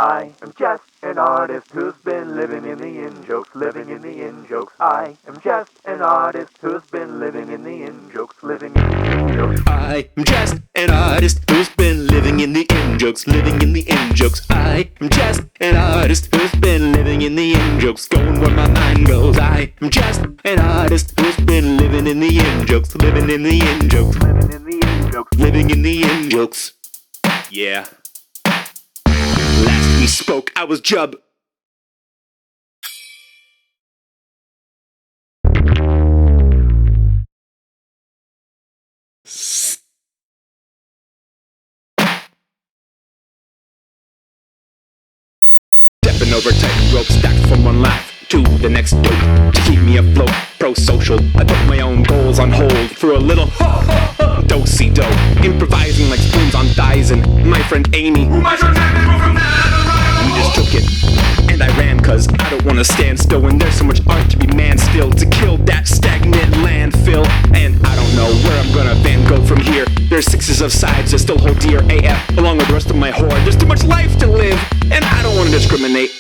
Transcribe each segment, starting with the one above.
I am just an artist who's been living in the in-jokes, living in the in-jokes. I am just an artist who's been living in the in-jokes, living in the in-jokes. I am just an artist who's been living in the in-jokes, living in the in-jokes. I am just an artist who's been living in the in-jokes, going where my mind goes. I am just an artist who's been living in the in-jokes, living in the in-jokes, living in the in-jokes, living in the in-jokes. Yeah. Last we spoke, I was Jub. Stepping over tight ropes stacked from one laugh to the next dope to keep me afloat. Pro-social, I put my own goals on hold for a little do-si-do. Improvising like spoons on thighs and my friend Amy, we just took it and I ran cause I don't wanna stand still when there's so much art to be man still to kill that stagnant landfill. And I don't know where I'm gonna Van Gogh from here. There's sixes of sides that still hold dear AF along with the rest of my horde. There's too much life to live and I don't wanna discriminate.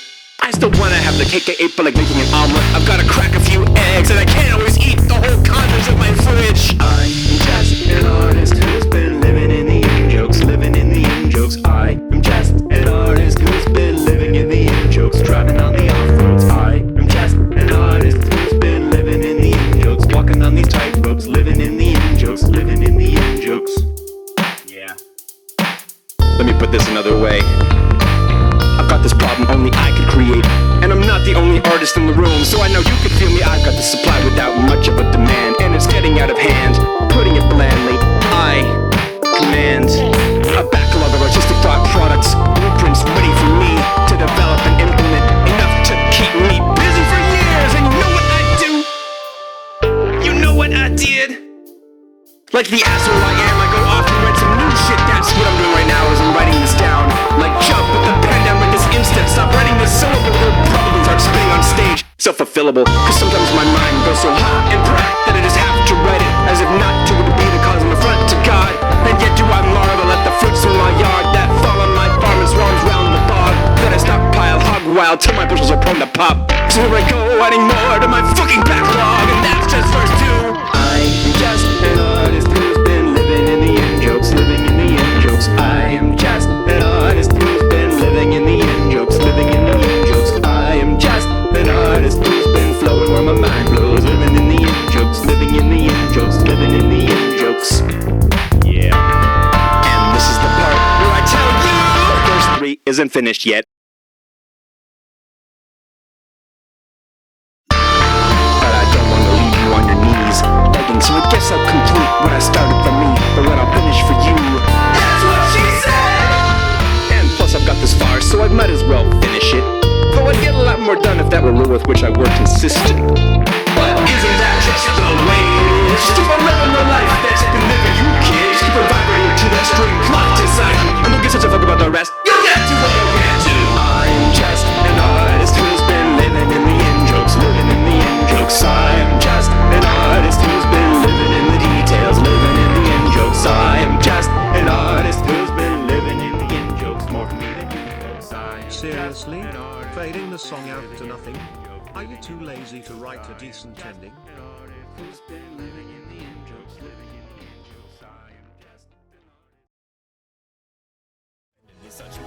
I still wanna have the cake I ate, but like making an omelet, I've gotta crack a few eggs, and I can't always eat the whole contents of my fridge. I'm just an artist who's been living in the in-jokes, living in the in-jokes. I am just an artist who's been living in the in-jokes, driving on the off-roads. I am just an artist who's been living in the in-jokes, walking on these tightropes, living in the in-jokes, living in the in-jokes. Yeah. Let me put this another way. I've got this problem only I could create, and I'm not the only artist in the room, so I know you can feel me. I've got the supply without much of a demand, and it's getting out of hand. Putting it blandly, I command a backlog of artistic thought products, blueprints ready for me to develop and implement, enough to keep me busy for years. And you know what I do? You know what I did? Like the asshole I am, I go off and write some new shit. That's what I'm doing right now, is I'm writing this down. Like Chubb with the pen down with this instant. Stop writing this syllable, they'll probably start spitting on stage. Self-fulfillable, cause sometimes my mind goes so hot and bright that I just have to write it, as if not to would be the cause I'm affront to God. And yet do I marvel at the fruits in my yard that fall on my farm and swarms round the bog. Then I stockpile hog wild till my bushels are prone to pop. So here I go, adding more to my fucking backlog, and that's just verse 2. I am just an artist who's been living in the in-jokes, living in the in-jokes. I am just an artist who's been living in the in-jokes, living in the in-jokes. I am just an artist who's been flowing where my mind blows, living in the in-jokes, living in the in-jokes, living in the in-jokes. Yeah. And this is the part where I tell you verse 3 isn't finished yet. So I guess I'll complete what I started for me, or what I'll finish for you. That's what she said! And plus I've got this far, so I might as well finish it. Though I'd get a lot more done if that were rule with which I were consistent. But isn't that just the way it is? Keep on living the life that's been living, you kids. Keep on vibrating to that string clock inside you, and don't give such a fuck about the rest. You'll get to what you get to. I'm just an artist who's been living in the in-jokes, living in the in-jokes. I am just an artist who's been living in the details, living in the in-jokes. I am just an artist who's been living in the in-jokes, more for me than you folks. Seriously? Fading the song out to nothing? Are you too lazy to write a decent ending? Such